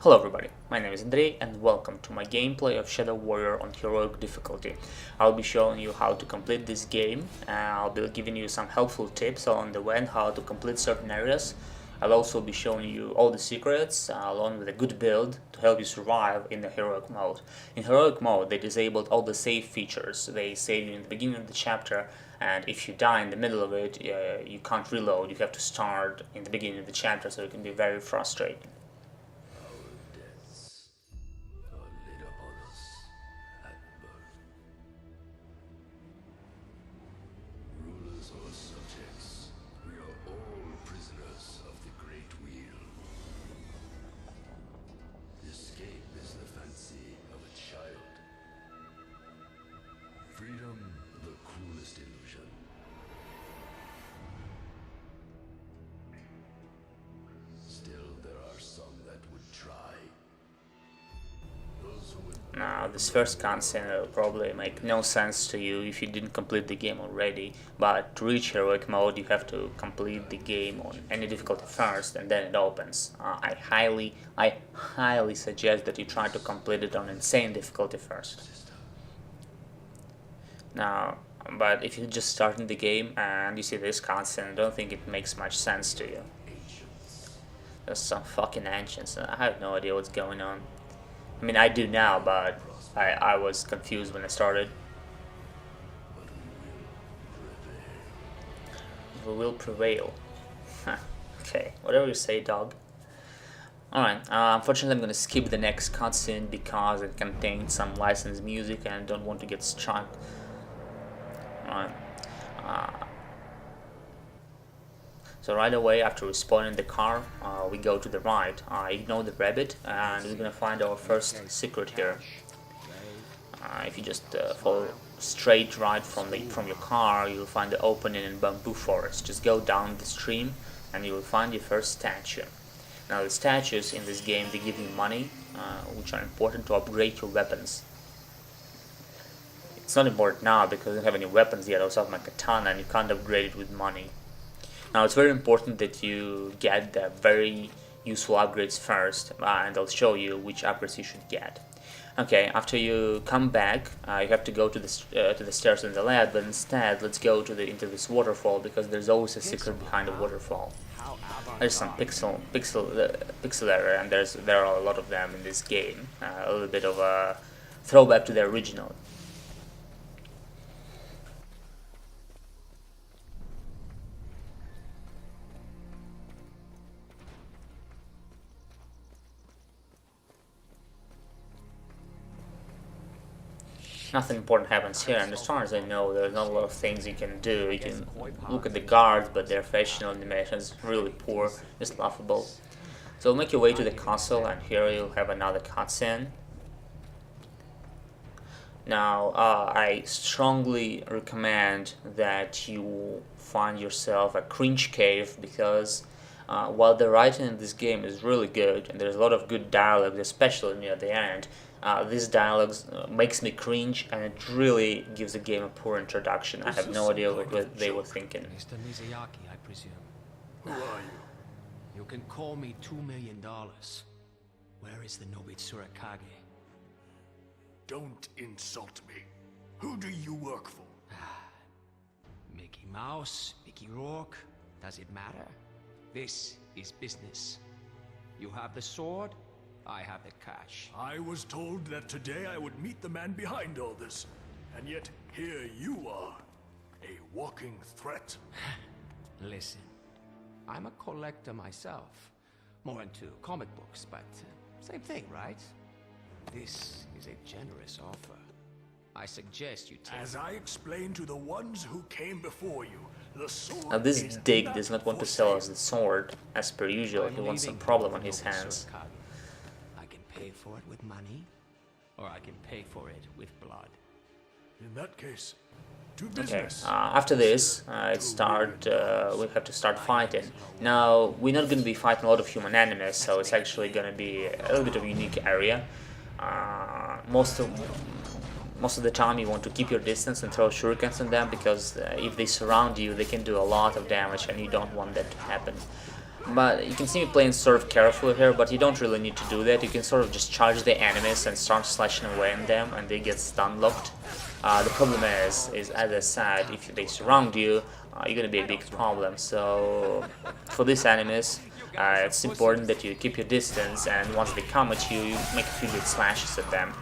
Hello everybody, my name is Andrei and welcome to my gameplay of Shadow Warrior on Heroic difficulty. I'll be showing you how to complete this game, I'll be giving you some helpful tips along the way on how to complete certain areas. I'll also be showing you all the secrets along with a good build to help you survive in the Heroic mode. In Heroic mode they disabled all the save features. They save you in the beginning of the chapter, and if you die in the middle of it you can't reload, you have to start in the beginning of the chapter, so it can be very frustrating. Freedom, the cruelest illusion. Still, there are some that would try. Those who would... Now, this first cutscene will probably make no sense to you if you didn't complete the game already, but to reach Heroic mode you have to complete the game on any difficulty first and then it opens. I highly suggest that you try to complete it on Insane difficulty first. Now, but if you just start in the game and you see this cutscene, I don't think it makes much sense to you. There's some fucking ancients, I have no idea what's going on. I mean, I do now, but I was confused when I started. We will prevail. Okay, whatever you say, dog. Alright, unfortunately I'm gonna skip the next cutscene because it contains some licensed music and I don't want to get struck. So right away after we spawn in the car, we go to the right, ignore the rabbit, and we're gonna find our first secret here. If you just follow straight right from your car, you'll find the opening in bamboo forest. Just go down the stream and you will find your first statue. Now the statues in this game, they give you money, which are important to upgrade your weapons. It's not important now because I don't have any weapons yet. I also have my katana and you can't upgrade it with money. Now it's very important that you get the very useful upgrades first, and I'll show you which upgrades you should get. Okay, after you come back, you have to go to the stairs in the lab, but instead let's go to into this waterfall because there's always a secret behind the waterfall. There's some pixel error, and there are a lot of them in this game. A little bit of a throwback to the original. Nothing important happens here, and as far as I know, there's not a lot of things you can do. You can look at the guards, but their facial animations really poor, just laughable. So make your way to the castle, and here you'll have another cutscene. Now, I strongly recommend that you find yourself a cringe cave, because while the writing in this game is really good, and there's a lot of good dialogue, especially near the end, this dialogue makes me cringe, and it really gives the game a poor introduction. I have no idea what they were thinking. Mr. Mizuyaki, I presume. Who are you? You can call me $2 million. Where is the Nobitsura Kage? Don't insult me. Who do you work for? Mickey Mouse, Mickey Rourke, does it matter? This is business. You have the sword, I have the cash. I was told that today I would meet the man behind all this. And yet, here you are. A walking threat. Listen, I'm a collector myself. More into comic books, but same thing, right? This is a generous offer. I suggest you take... As I explained to the ones who came before you, the sword... Now this is Dig not does not want to for sell sale. us the sword, as per usual. He wants some problem on his hands. I can pay for it with money, or I can pay for it with blood. In that case, to Okay, business. after this, we have to start fighting. Now, we're not going to be fighting a lot of human enemies, so it's actually going to be a little bit of a unique area. Most of the time you want to keep your distance and throw shurikens on them, because if they surround you, they can do a lot of damage and you don't want that to happen. But you can see me playing sort of carefully here, but you don't really need to do that. You can sort of just charge the enemies and start slashing away on them, and they get stun locked. The problem is as I said, if they surround you, you're gonna be a big problem. So for these enemies, it's important that you keep your distance, and once they come at you, you make a few good slashes at them.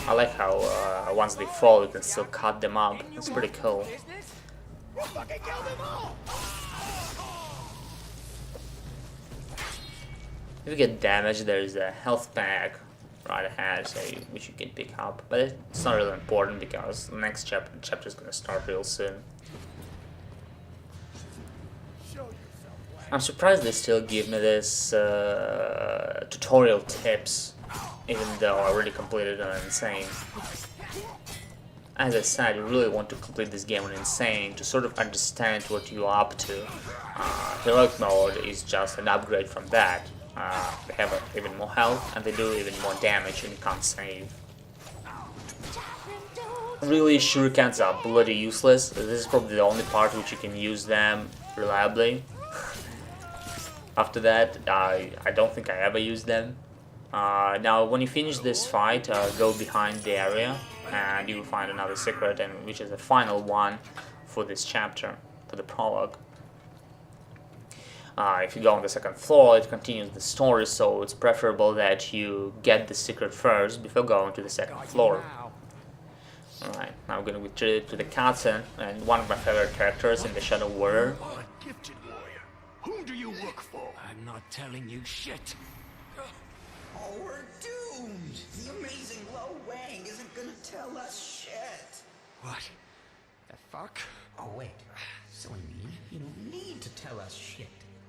I like how once they fall, you can still cut them up. It's pretty cool. If you get damaged, there is a health pack right ahead, so which you can pick up. But it's not really important because the next chapter is gonna start real soon. I'm surprised they still give me this tutorial tips, even though I already completed on Insane. As I said, you really want to complete this game on Insane to sort of understand what you're up to. Heroic mode is just an upgrade from that. They have even more health and they do even more damage and you can't save. Really, shurikens are bloody useless. This is probably the only part which you can use them reliably. After that, I don't think I ever used them. Now, when you finish this fight, go behind the area and you will find another secret, and which is the final one for this chapter, for the prologue. If you go on the second floor, it continues the story, so it's preferable that you get the secret first before going to the second floor. Alright, now we're gonna be treated to the cutscene, and one of my favorite characters in the Shadow Warrior. Gifted warrior. Whom do you work for? I'm not telling you shit. Oh, we're doomed! The amazing Lo Wang isn't gonna tell us shit! What the fuck? Oh, wait. Silly me. You don't need to tell us shit.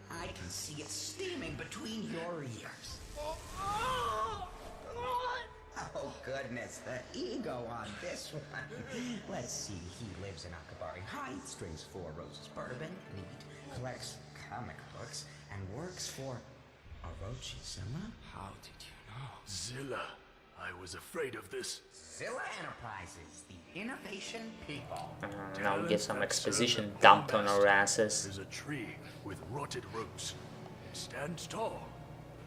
I can see it steaming between your ears. Oh, goodness, the ego on this one. Let's see, he lives in Akabari Heights, drinks 4 roses bourbon, neat, collects comic books, and works for Orochi-sama? How did you know? Zilla. I was afraid of this. Zilla Enterprises, the innovation people. Now we get some exposition dumped on our asses. There's a tree with rotted roots. It stands tall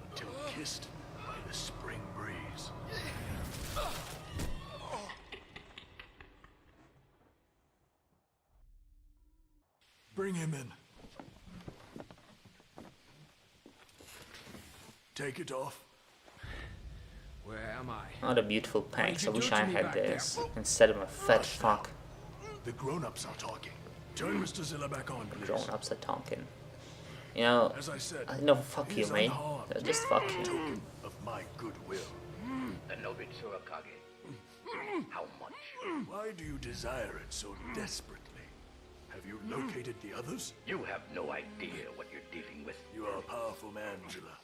until kissed by the spring breeze. Bring him in. Take it off. Where am I? What a beautiful packs. I What did wish you do I to me had back this there? instead of a fat fuck. The grown-ups are talking. Turn Mr. Zilla back on, please. Grown-ups are talking. You know, As I said, no, fuck you, he's mate. unharmed. Just fuck A you. token of my goodwill. The Nobitsura Kage. How much? Why do you desire it so desperately? Have you located the others? You have no idea what you're dealing with. You are a powerful man, Zilla.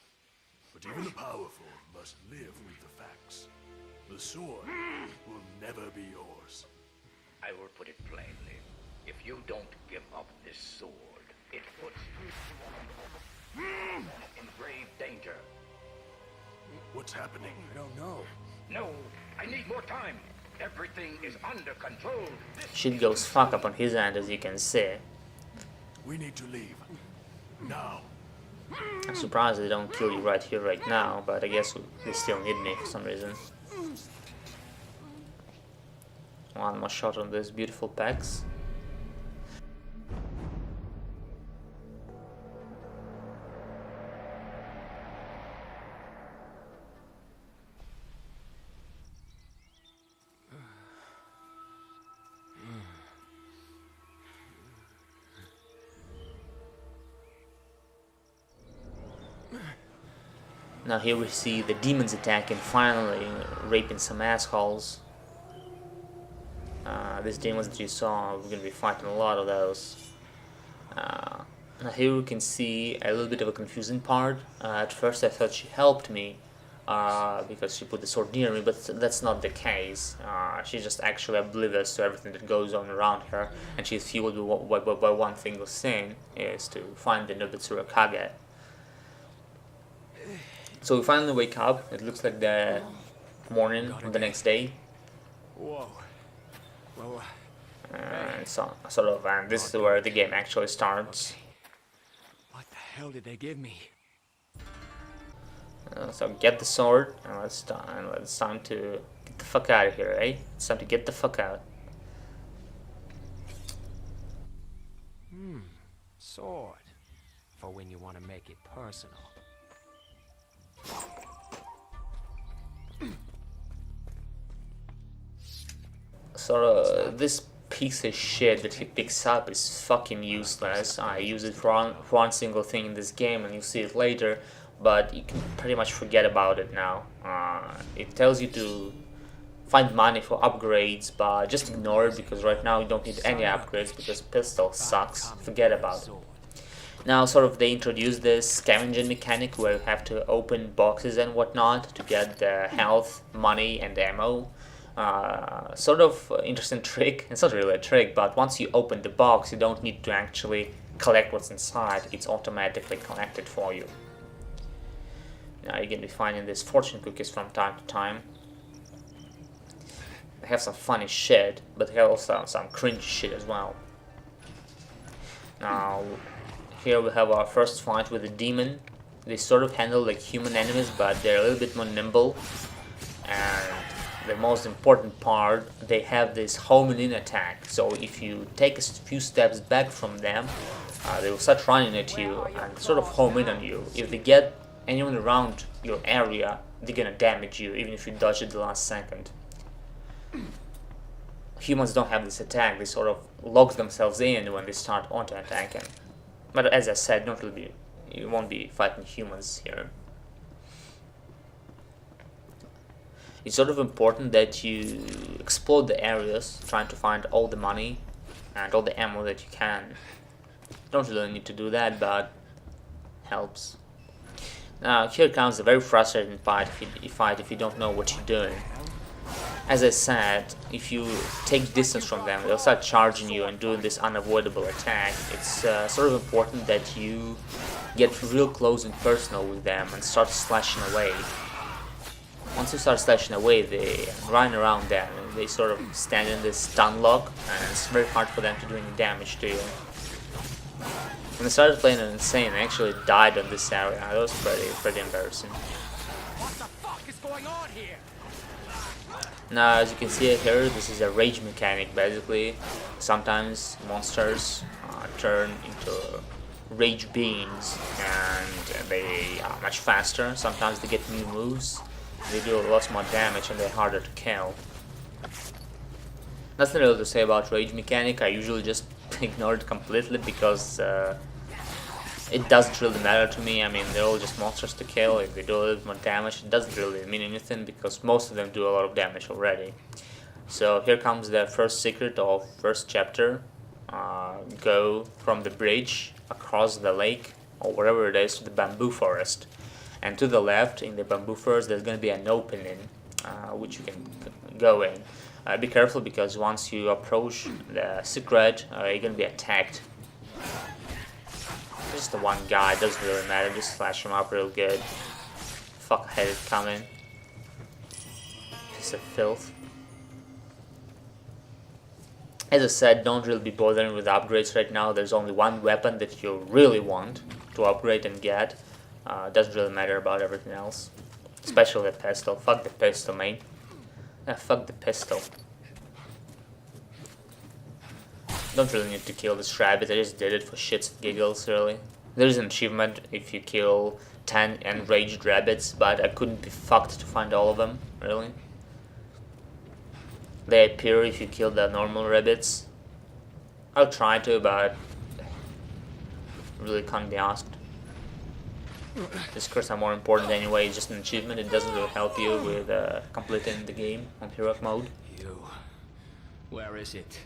But even the powerful must live with the facts. The sword will never be yours. I will put it plainly. If you don't give up this sword, it puts you in grave danger. What's happening? I don't know. No, I need more time. Everything is under control. This Shit goes fuck up on his end, as you can see. We need to leave. Now. I'm surprised they don't kill you right here, right now, but I guess they still need me for some reason. One more shot on these beautiful packs. Now here we see the demons attacking, finally raping some assholes. These demons that you saw, we're gonna be fighting a lot of those. Now here you can see a little bit of a confusing part. At first I thought she helped me because she put the sword near me, but that's not the case. She's just actually oblivious to everything that goes on around her, and she's fueled by one single thing, is to find the Nobitsura Kage. So we finally wake up. It looks like the morning of the next day. Whoa. Well, And and this is where the game actually starts. what the hell did they give me? So get the sword, and it's time to get the fuck out of here, eh? It's time to get the fuck out. Sword. For when you want to make it personal. This piece of shit that he picks up is fucking useless. I use it for one single thing in this game, and you'll see it later, but you can pretty much forget about it now. It tells you to find money for upgrades, but just ignore it, because right now you don't need any upgrades because pistol sucks. Forget about it. Now they introduce this scavenging mechanic where you have to open boxes and whatnot to get the health, money and ammo. Interesting trick. It's not really a trick, but once you open the box you don't need to actually collect what's inside. It's automatically collected for you. Now you're gonna be finding these fortune cookies from time to time. They have some funny shit, but they have also some cringe shit as well. Now here we have our first fight with a demon. They handle like human enemies, but they're a little bit more nimble. And the most important part, they have this homing in attack. So if you take a few steps back from them, they will start running at you and home in on you. If they get anyone around your area, they're gonna damage you, even if you dodge at the last second. Humans don't have this attack. They lock themselves in when they start auto-attacking. But as I said, you won't be fighting humans here. It's important that you explore the areas, trying to find all the money and all the ammo that you can. Don't really need to do that, but helps. Now here comes a very frustrating fight if you don't know what you're doing. As I said, if you take distance from them, they'll start charging you and doing this unavoidable attack. It's important that you get real close and personal with them and start slashing away. Once you start slashing away, they run around them and they stand in this stun lock, and it's very hard for them to do any damage to you. When I started playing on Insane, I actually died on this area. That was pretty embarrassing. What the fuck is going on here? Now, as you can see here, this is a rage mechanic basically. Sometimes monsters turn into rage beings and they are much faster. Sometimes they get new moves. They do a lot more damage and they're harder to kill. Nothing really to say about rage mechanic. I usually just ignore it completely because it doesn't really matter to me. I mean, they're all just monsters to kill. If they do a little more damage, it doesn't really mean anything because most of them do a lot of damage already. So here comes the first secret of first chapter. Go from the bridge across the lake or wherever it is to the bamboo forest. And to the left in the bamboo forest there's going to be an opening which you can go in. Be careful because once you approach the secret you're going to be attacked. Just the one guy, doesn't really matter, just slash him up real good. Fuck, I had it coming. Piece of filth. As I said, don't really be bothering with upgrades right now. There's only one weapon that you really want to upgrade and get. Doesn't really matter about everything else. Especially the pistol. Fuck the pistol, mate. Fuck the pistol. Don't really need to kill this rabbit. I just did it for shits and giggles, really. There's an achievement if you kill 10 enraged rabbits, but I couldn't be fucked to find all of them, really. They appear if you kill the normal rabbits. I'll try to, but really can't be asked. These quests are more important anyway. It's just an achievement. It doesn't really help you with completing the game on heroic mode. You. Where is it?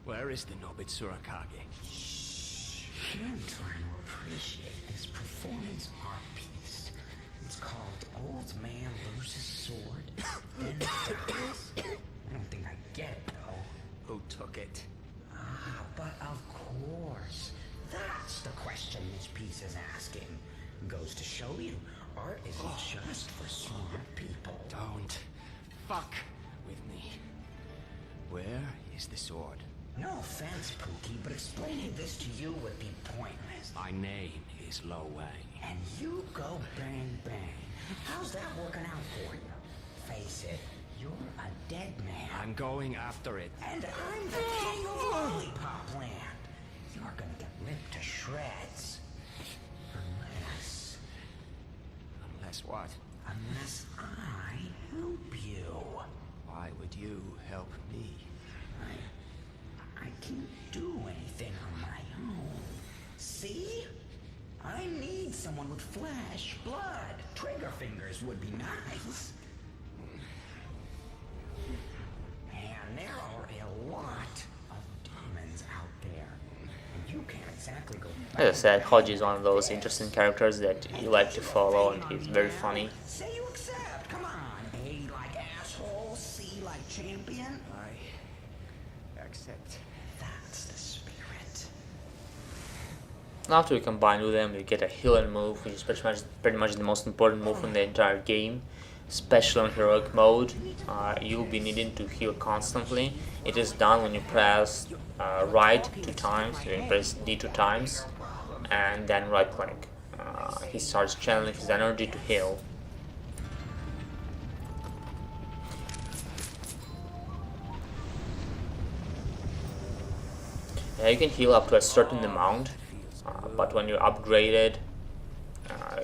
Where is the Nobitsura Kage? Shh. Don't try and appreciate this performance art piece. It's called Old Man Loses Sword, Then Dies. I don't think I get it, though. Who took it? Ah, but of course. That's the question this piece is asking. Goes to show you, art isn't just for smart people. Don't fuck with me. Where is the sword? No offense, Pookie, but explaining this to you would be pointless. My name is Lo Wang. And you go bang bang. How's that working out for you? Face it, you're a dead man. I'm going after it. And I'm the king of Lollipop Land. You're gonna get ripped to shreds. Unless what? Unless I help you. Why would you help me? I can't do anything on my own. See? I need someone with flesh, blood. Trigger fingers would be nice. And there are a lot of demons out there. And you can't exactly go back. As I said, Hodge is one of those interesting characters that you like to follow, and he's very funny. Say you accept. Come on. A like asshole, C like champion. I accept. That's the spirit. After you combine with them, you get a healing move, which is pretty much the most important move in the entire game. Especially on heroic mode, you'll be needing to heal constantly. It is done when you press right 2 times, you press D 2 times, and then right click. He starts channeling his energy to heal. Yeah, you can heal up to a certain amount, but when you upgrade it,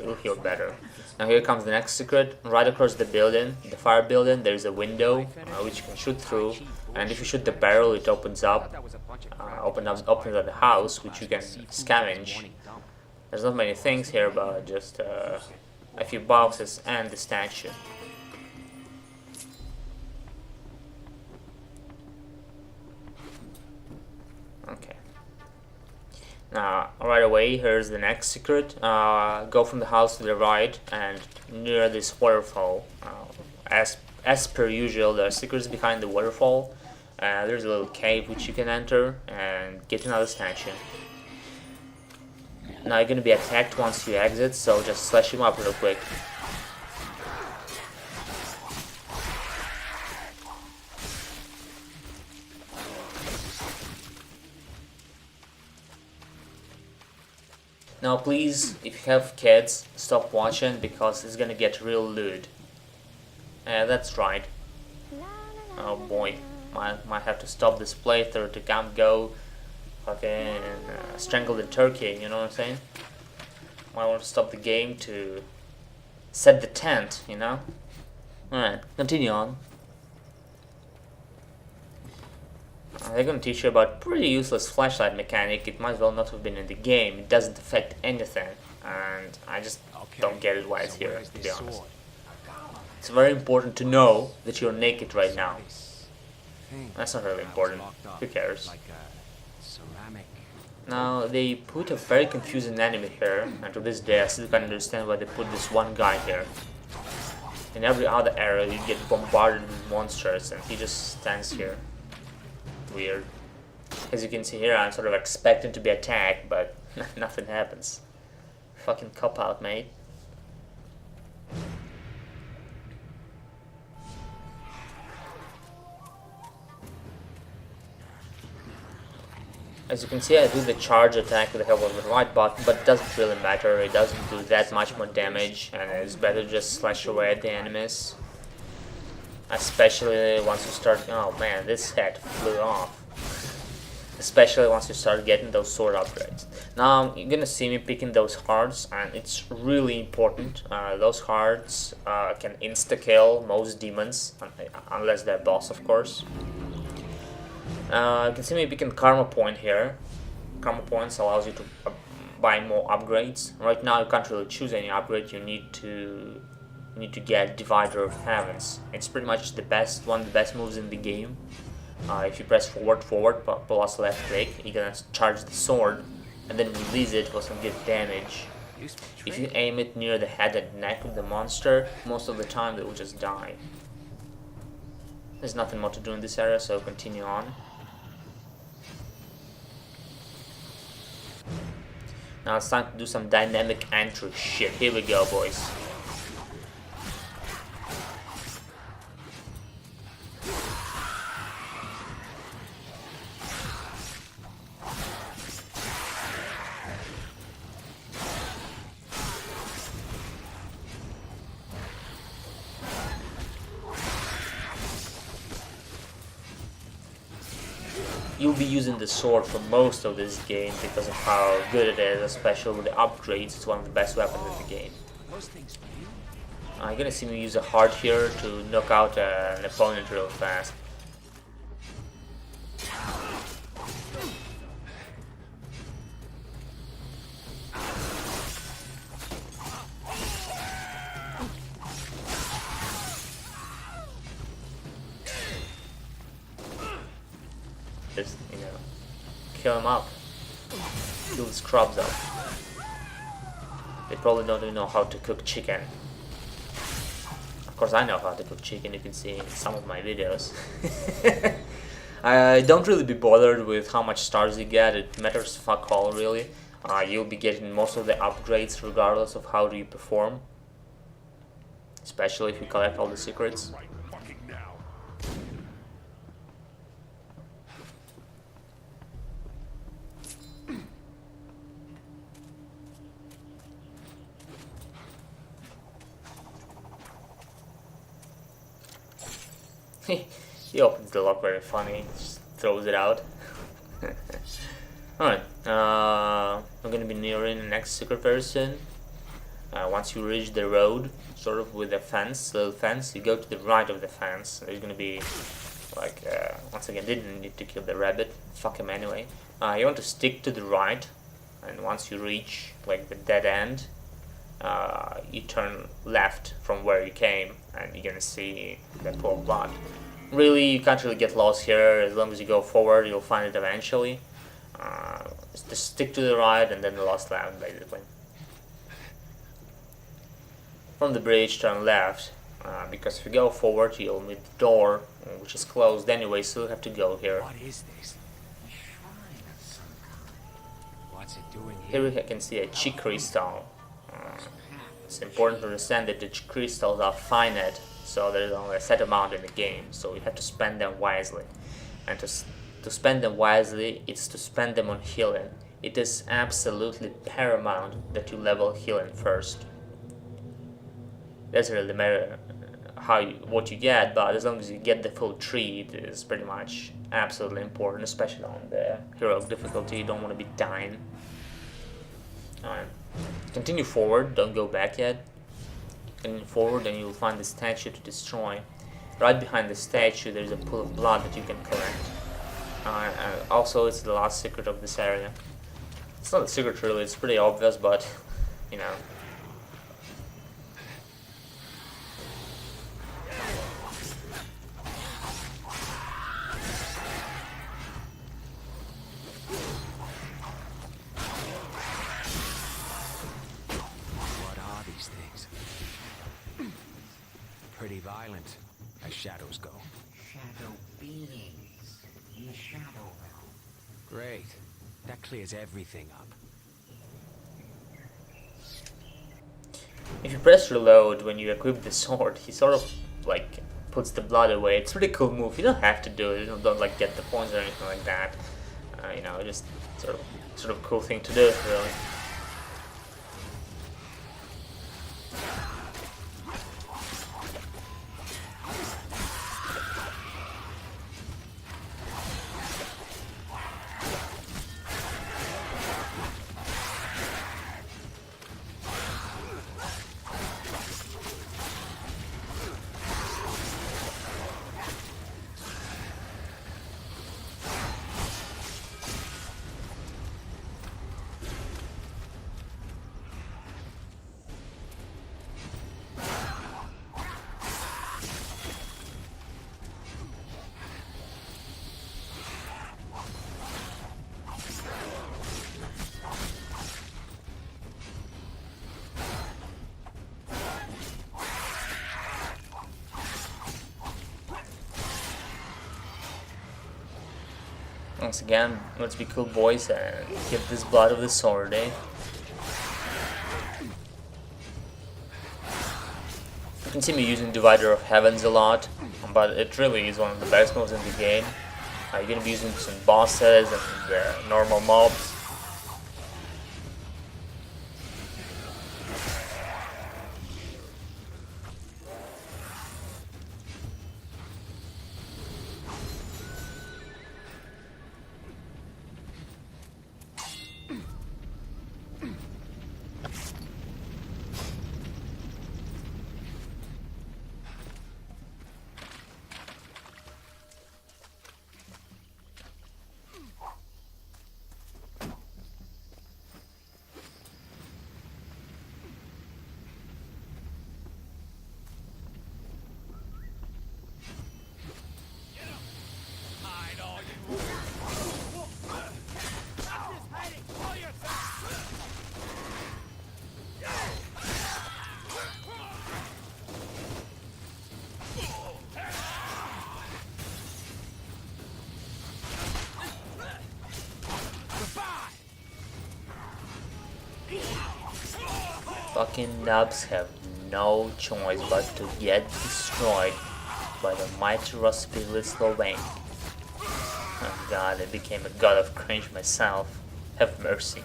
you'll heal better. Now here comes the next secret. Right across the building, the fire building, there's a window which you can shoot through, and if you shoot the barrel, it opens up the house, which you can scavenge. There's not many things here, but just a few boxes and the statue. Okay. Now, right away, here's the next secret. Go from the house to the right, and near this waterfall. As per usual, there are secrets behind the waterfall. There's a little cave which you can enter and get another statue. Now you're gonna be attacked once you exit, so just slash him up real quick. Now please, if you have kids, stop watching because it's gonna get real lewd. That's right. Oh boy, might have to stop this playthrough to go fucking strangle the turkey, you know what I'm saying? Might want to stop the game to set the tent, you know? Alright, continue on. They're gonna teach you about pretty useless flashlight mechanic. It might as well not have been in the game. It doesn't affect anything, and I just don't get it why it's here, to be honest. It's very important to know that you're naked right now. That's not really important. Who cares? Now, they put a very confusing enemy here, and to this day I still can't understand why they put this one guy here. In every other area you get bombarded with monsters, and he just stands here. Weird. As you can see here, I'm sort of expecting to be attacked, but nothing happens. Fucking cop out, mate. As you can see, I do the charge attack with the help of the right button, but it doesn't really matter. It doesn't do that much more damage, and it's better to just slash away at the enemies. Especially once you start... Oh man, this head flew off. Especially once you start getting those sword upgrades. Now, you're gonna see me picking those hearts, and it's really important. Those hearts can insta-kill most demons, unless they're boss, of course. You can see me picking Karma Point here. Karma Points allows you to buy more upgrades. Right now, you can't really choose any upgrade. You need to get Divider of Heavens. It's pretty much one of the best moves in the game. If you press forward plus left click, you're gonna charge the sword, and then release it for some good damage. Useful If trick. you aim it near the head and neck of the monster, most of the time they will just die. There's nothing more to do in this area, so continue on. Now it's time to do some dynamic entry shit. Here we go, boys. You'll be using the sword for most of this game because of how good it is, especially with the upgrades. It's one of the best weapons in the game. Those things for you. You're gonna see me use a heart here to knock out an opponent real fast. Just, kill him up. Kill the scrubs up. They probably don't even know how to cook chicken. Of course I know how to cook chicken, you can see in some of my videos. I don't really be bothered with how much stars you get, it matters fuck all really. You'll be getting most of the upgrades regardless of how do you perform. Especially if you collect all the secrets. Right fucking now. He opens the lock very funny, just throws it out. Alright, we're gonna be nearing the next secret very soon. Once you reach the road, sort of with a fence, little fence, you go to the right of the fence. There's gonna be, like, once again, didn't need to kill the rabbit, fuck him anyway. You want to stick to the right, and once you reach, like, the dead end, you turn left from where you came, and you're gonna see the pool of blood. Really, you can't really get lost here. As long as you go forward, you'll find it eventually. Just stick to the right and then the last left, basically. From the bridge, turn left, because if you go forward, you'll meet the door, which is closed anyway, so you have to go here. What is this? What's it doing here? Here we can see a chi crystal. It's important to understand that the chi crystals are finite, so there's only a set amount in the game, so you have to spend them wisely. And to spend them wisely, it's to spend them on healing. It is absolutely paramount that you level healing first. Doesn't really matter what you get, but as long as you get the full tree, it is pretty much absolutely important, especially on the heroic difficulty. You don't want to be dying. Alright, continue forward, don't go back yet. Continue forward and you'll find the statue to destroy. Right behind the statue there's a pool of blood that you can collect. Also, it's the last secret of this area. It's not a secret really, it's pretty obvious, but you know. What are these things? Pretty violent, as shadows go. Shadow beings in the shadow realm. Great. That clears everything up. If you press reload when you equip the sword, he sort of like puts the blood away. It's a pretty cool move. You don't have to do it. You don't like get the points or anything like that. Just sort of cool thing to do, really. Once again, let's be cool boys and get this blood of the sword, eh? You can see me using Divider of Heavens a lot, but it really is one of the best moves in the game. You're gonna be using some bosses and the normal mobs. Fucking nubs have no choice but to get destroyed by the mighty rusty Slovain. Oh god, I became a god of cringe myself. Have mercy.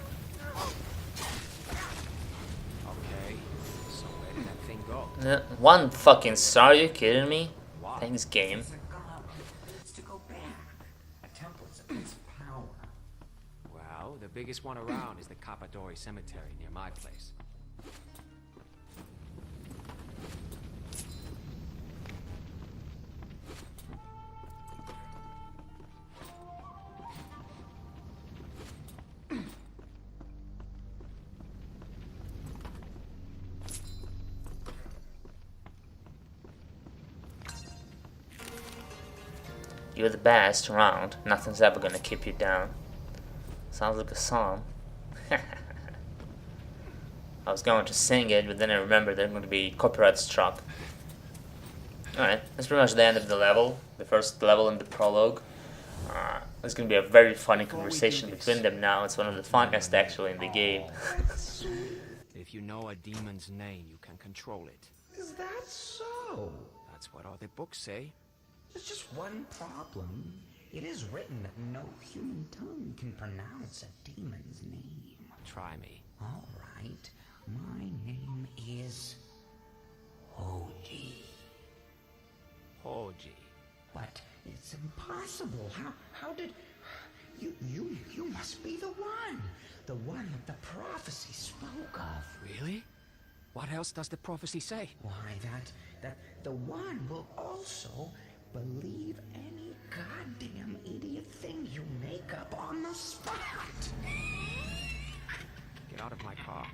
Okay, so where did that thing go? One fucking star, are you kidding me? Thanks, game. It's a god. It's to go back. A temple is a place of power. Well, the biggest one around is the Kappadori Cemetery near my place. You're the best around. Nothing's ever gonna keep you down. Sounds like a song. I was going to sing it, but then I remembered that I'm going to be copyright struck. Alright, that's pretty much the end of the level. The first level in the prologue. There's going to be a very funny conversation between them now. It's one of the funniest actually in the game. If you know a demon's name, you can control it. Is that so? That's what all the books say. There's just one problem. It is written that no human tongue can pronounce a demon's name. Try me. All right. My name is Hoji. Hoji. But it's impossible. How did you must be the one that the prophecy spoke of. Really? What else does the prophecy say? Why, that the one will also believe any goddamn idiot thing you make up on the spot. Get out of my car.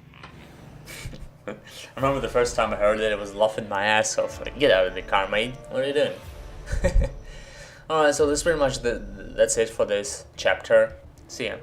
I remember the first time I heard it, I was laughing my ass off. Like, get out of the car, mate. What are you doing? Alright, so that's pretty much that's it for this chapter. See ya.